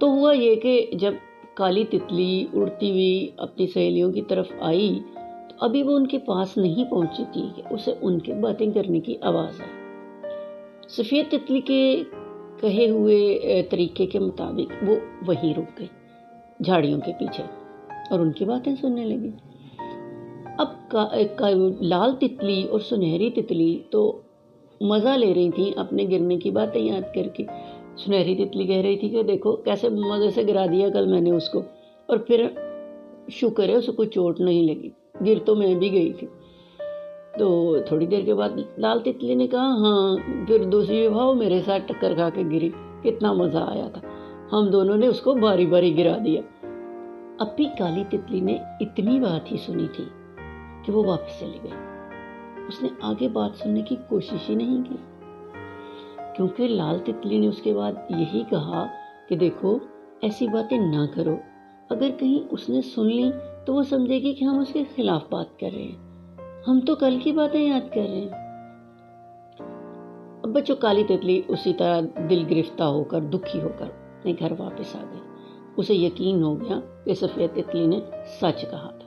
तो हुआ ये कि जब काली तितली उड़ती हुई अपनी सहेलियों की तरफ आई तो अभी वो उनके पास नहीं पहुंची थी कि उसे उनके बातें करने की आवाज़ आई। सफ़ेद तितली के कहे हुए तरीके के मुताबिक वो वहीं रुक गई झाड़ियों के पीछे और उनकी बातें सुनने लगी। अब लाल तितली और सुनहरी तितली तो मज़ा ले रही थी अपने गिरने की बातें याद करके। सुनहरी तितली कह रही थी कि देखो कैसे मज़े से गिरा दिया कल मैंने उसको, और फिर शुक्र है उसको चोट नहीं लगी, गिर तो मैं भी गई थी। तो थोड़ी देर के बाद लाल तितली ने कहा, हाँ फिर दूसरी भाव मेरे साथ टक्कर खा के गिरी, कितना मज़ा आया था, हम दोनों ने उसको बारी बारी गिरा दिया। अब भी काली तितली ने इतनी बात ही सुनी थी कि वो वापस चली गई। उसने आगे बात सुनने की कोशिश ही नहीं की, क्योंकि लाल तितली ने उसके बाद यही कहा कि देखो ऐसी बातें ना करो, अगर कहीं उसने सुन ली तो वो समझेगी कि हम उसके खिलाफ बात कर रहे हैं, हम तो कल की बातें याद कर रहे हैं। अब बच्चों, काली तितली उसी तरह दिल गिरफ्तार होकर दुखी होकर अपने घर वापस आ गई। उसे यकीन हो गया कि सफ़ेद तितली ने सच कहा था।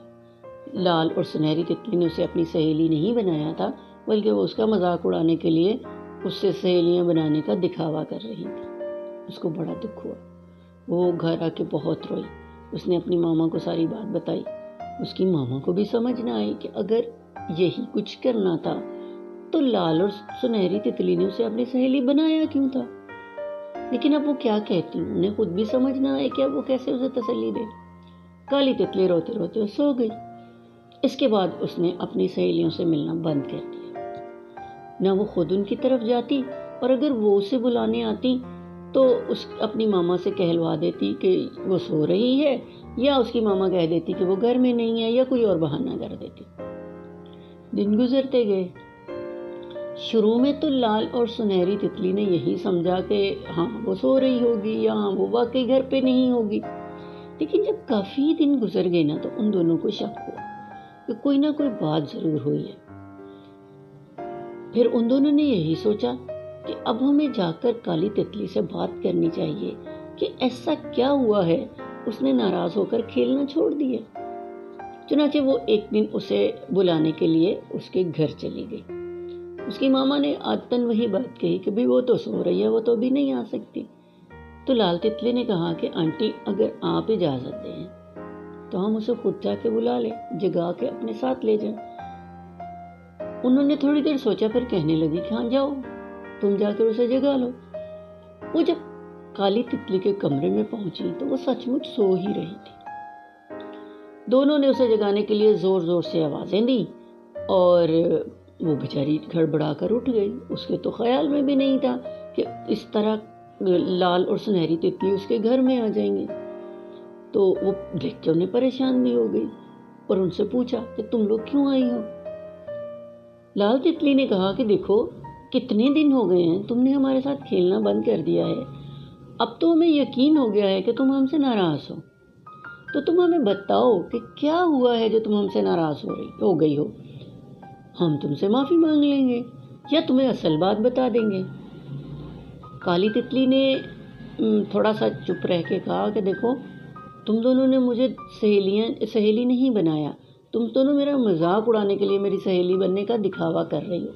लाल और सुनहरी तितली ने उसे अपनी सहेली नहीं बनाया था, बल्कि वो उसका मजाक उड़ाने के लिए उससे सहेलियां बनाने का दिखावा कर रही थी। उसको बड़ा दुख हुआ, वो घर आके बहुत रोई। उसने अपनी मामा को सारी बात बताई। उसकी मामा को भी समझ न आई कि अगर यही कुछ करना था तो लाल और सुनहरी तितली ने उसे अपनी सहेली बनाया क्यों था। लेकिन अब वो क्या कहती, उन्हें खुद भी समझ ना आए कि अब वो कैसे उसे तसल्ली दे। काली तितली रोते रोते सो गई। इसके बाद उसने अपनी सहेलियों से मिलना बंद कर दिया। ना वो खुद उनकी तरफ जाती, और अगर वो उसे बुलाने आती तो उस अपनी मामा से कहलवा देती कि वो सो रही है, या उसकी मामा कह देती कि वो घर में नहीं है, या कोई और बहाना कर देती। दिन गुजरते गए। शुरू में तो लाल और सुनहरी तितली ने यही समझा कि हाँ वो सो रही होगी, या हाँ वो वाकई घर पे नहीं होगी। लेकिन जब काफ़ी दिन गुजर गए ना तो उन दोनों को शक हुआ कि कोई ना कोई बात ज़रूर हुई है। फिर उन दोनों ने यही सोचा कि अब हमें जाकर काली तितली से बात करनी चाहिए कि ऐसा क्या हुआ है उसने नाराज़ होकर खेलना छोड़ दिया। चुनाचे वो एक दिन उसे बुलाने के लिए उसके घर चली गई। उसकी मामा ने आदतन वही बात कही कि भाई वो तो सो रही है, वो तो अभी नहीं आ सकती। तो लाल तितली ने कहा कि आंटी अगर आप इजाज़त दें तो हम उसे खुद जाके बुला लें, जगा के अपने साथ ले जाएं। उन्होंने थोड़ी देर सोचा, फिर कहने लगी कि हाँ जाओ, तुम जाकर उसे जगा लो। वो जब काली तितली के कमरे में पहुंची तो वो सचमुच सो ही रही थी। दोनों ने उसे जगाने के लिए जोर जोर से आवाज़ें दी और वो बेचारी गड़बड़ा कर उठ गई। उसके तो ख्याल में भी नहीं था कि इस तरह लाल और सुनहरी तितली उसके घर में आ जाएंगे। तो वो देख के उन्हें परेशान भी हो गई और उनसे पूछा कि तुम लोग क्यों आई हो। लाल तितली ने कहा कि देखो कितने दिन हो गए हैं, तुमने हमारे साथ खेलना बंद कर दिया है, अब तो हमें यकीन हो गया है कि तुम हमसे नाराज़ हो। तो तुम हमें बताओ कि क्या हुआ है जो तुम हमसे नाराज़ हो गई हो। हम तुमसे माफ़ी मांग लेंगे या तुम्हें असल बात बता देंगे। काली तितली ने थोड़ा सा चुप रह के कहा कि देखो तुम दोनों ने मुझे सहेली नहीं बनाया, तुम दोनों मेरा मजाक उड़ाने के लिए मेरी सहेली बनने का दिखावा कर रही हो।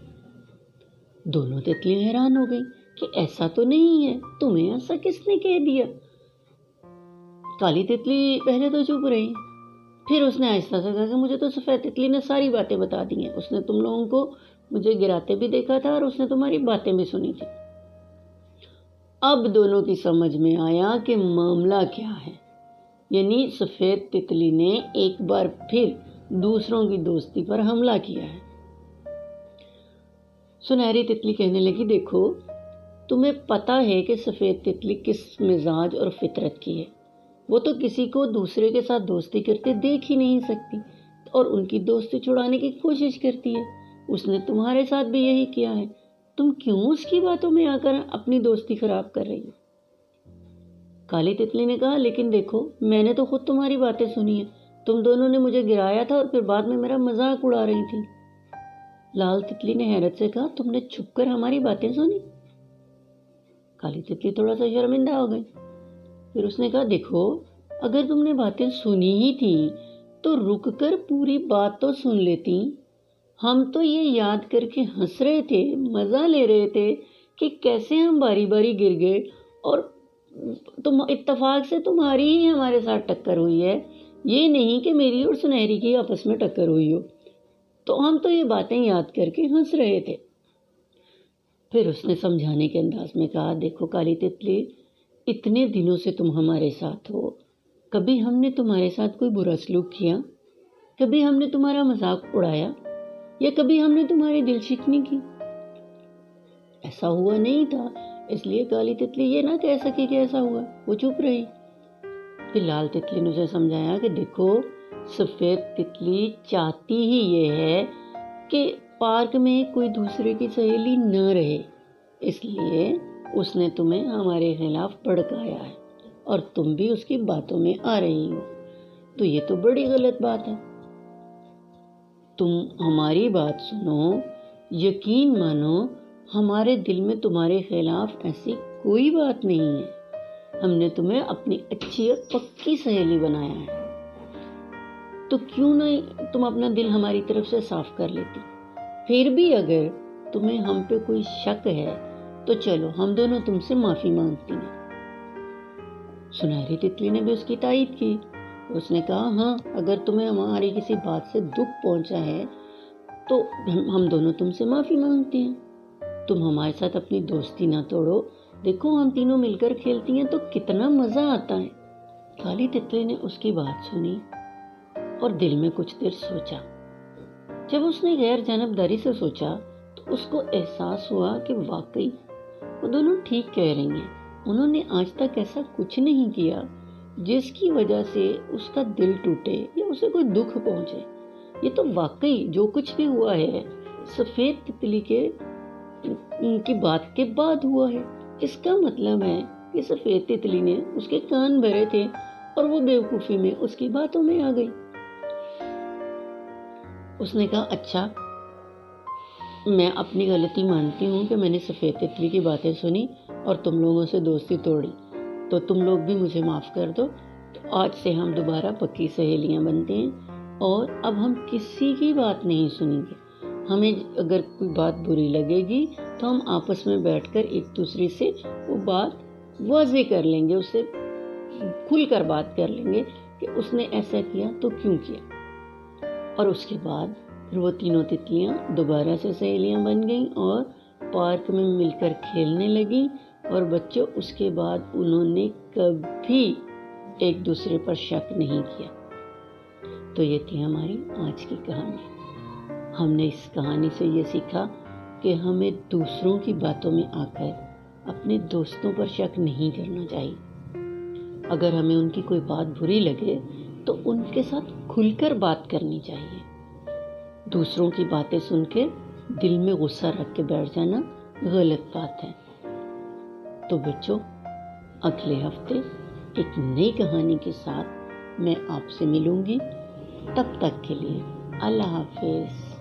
दोनों तितलियां हैरान हो गई कि ऐसा तो नहीं है, तुम्हें ऐसा किसने कह दिया। काली तितली पहले तो चुप रही, फिर उसने आहिस्ता से कहा कि मुझे तो सफ़ेद तितली ने सारी बातें बता दी हैं, उसने तुम लोगों को मुझे गिराते भी देखा था और उसने तुम्हारी बातें भी सुनी थी। अब दोनों की समझ में आया कि मामला क्या है, यानी सफ़ेद तितली ने एक बार फिर दूसरों की दोस्ती पर हमला किया है। सुनहरी तितली कहने लगी, देखो तुम्हें पता है कि सफ़ेद तितली किस मिजाज और फितरत की है, वो तो किसी को दूसरे के साथ दोस्ती करते देख ही नहीं सकती और उनकी दोस्ती छुड़ाने की कोशिश करती है। उसने तुम्हारे साथ भी यही किया है, तुम क्यों उसकी बातों में आकर अपनी दोस्ती खराब कर रही हो। काली तितली ने कहा, लेकिन देखो मैंने तो खुद तुम्हारी बातें सुनी है, तुम दोनों ने मुझे गिराया था और फिर बाद में मेरा मजाक उड़ा रही थी। लाल तितली ने हैरत से कहा, तुमने छुपकर हमारी बातें सुनी। काली तितली थोड़ा सा शर्मिंदा हो गई। फिर उसने कहा, देखो अगर तुमने बातें सुनी ही थी तो रुक कर पूरी बात तो सुन लेती। हम तो ये याद करके हंस रहे थे, मज़ा ले रहे थे कि कैसे हम बारी बारी गिर गए और तुम इत्तेफाक से तुम्हारी ही हमारे साथ टक्कर हुई है, ये नहीं कि मेरी और सुनहरी की आपस में टक्कर हुई हो। तो हम तो ये बातें याद करके हंस रहे थे। फिर उसने समझाने के अंदाज में कहा, देखो काली तितली, इतने दिनों से तुम हमारे साथ हो, कभी हमने तुम्हारे साथ कोई बुरा सलूक किया? कभी हमने तुम्हारा मजाक उड़ाया या कभी हमने तुम्हारी दिल शिकनी की? ऐसा हुआ नहीं था, इसलिए काली तितली ये ना कह सकी कि ऐसा हुआ। वो चुप रही। फिर लाल तितली ने उसे समझाया कि देखो सफ़ेद तितली चाहती ही ये है कि पार्क में कोई दूसरे की सहेली न रहे, इसलिए उसने तुम्हें हमारे खिलाफ भड़काया है और तुम भी उसकी बातों में आ रही हो। तो ये तो बड़ी गलत बात है। तुम हमारी बात सुनो, यकीन मानो, हमारे दिल में तुम्हारे खिलाफ ऐसी कोई बात नहीं है। हमने तुम्हें अपनी अच्छी और पक्की सहेली बनाया है, तो क्यों नहीं तुम अपना दिल हमारी तरफ से साफ कर लेती? फिर भी अगर तुम्हें हम पे कोई शक है तो चलो हम दोनों तुमसे माफ़ी मांगती हैं। सुनहरी तितली ने भी उसकी तायीद की। उसने कहा, हाँ, अगर तुम्हें हमारी किसी बात से दुख पहुंचा है तो हम दोनों तुमसे माफ़ी मांगते हैं। तुम हमारे साथ अपनी दोस्ती ना तोड़ो। देखो हम तीनों मिलकर खेलती हैं तो कितना मज़ा आता है। काली तितली ने उसकी बात सुनी और दिल में कुछ देर सोचा। जब उसने गैर जानबदारी से सोचा तो उसको एहसास हुआ कि वाकई वो दोनों ठीक कह रही हैं। उन्होंने आज तक ऐसा कुछ नहीं किया जिसकी वजह से उसका दिल टूटे या उसे कोई दुख पहुंचे। ये तो वाकई जो कुछ भी हुआ है सफ़ेद तितली की बात के बाद हुआ है। इसका मतलब है कि सफ़ेद तितली ने उसके कान भरे थे और वो बेवकूफ़ी में उसकी बातों में आ गई। उसने कहा, अच्छा, मैं अपनी गलती मानती हूँ कि मैंने सफ़ेद तितली की बातें सुनी और तुम लोगों से दोस्ती तोड़ी, तो तुम लोग भी मुझे माफ़ कर दो। तो आज से हम दोबारा पक्की सहेलियाँ बनते हैं और अब हम किसी की बात नहीं सुनेंगे। हमें अगर कोई बात बुरी लगेगी तो हम आपस में बैठकर एक दूसरे से वो बात वाज़ेह कर लेंगे, उससे खुल कर बात कर लेंगे कि उसने ऐसा किया तो क्यों किया। और उसके बाद फिर वो तीनों तितलियाँ दोबारा से सहेलियाँ बन गईं और पार्क में मिलकर खेलने लगीं। और बच्चों, उसके बाद उन्होंने कभी एक दूसरे पर शक नहीं किया। तो ये थी हमारी आज की कहानी। हमने इस कहानी से ये सीखा कि हमें दूसरों की बातों में आकर अपने दोस्तों पर शक नहीं करना चाहिए। अगर हमें उनकी कोई बात बुरी लगे तो उनके साथ खुलकर बात करनी चाहिए। दूसरों की बातें सुन के दिल में गुस्सा रख के बैठ जाना गलत बात है। तो बच्चों, अगले हफ्ते एक नई कहानी के साथ मैं आपसे मिलूंगी। तब तक के लिए अल्लाह हाफिज़।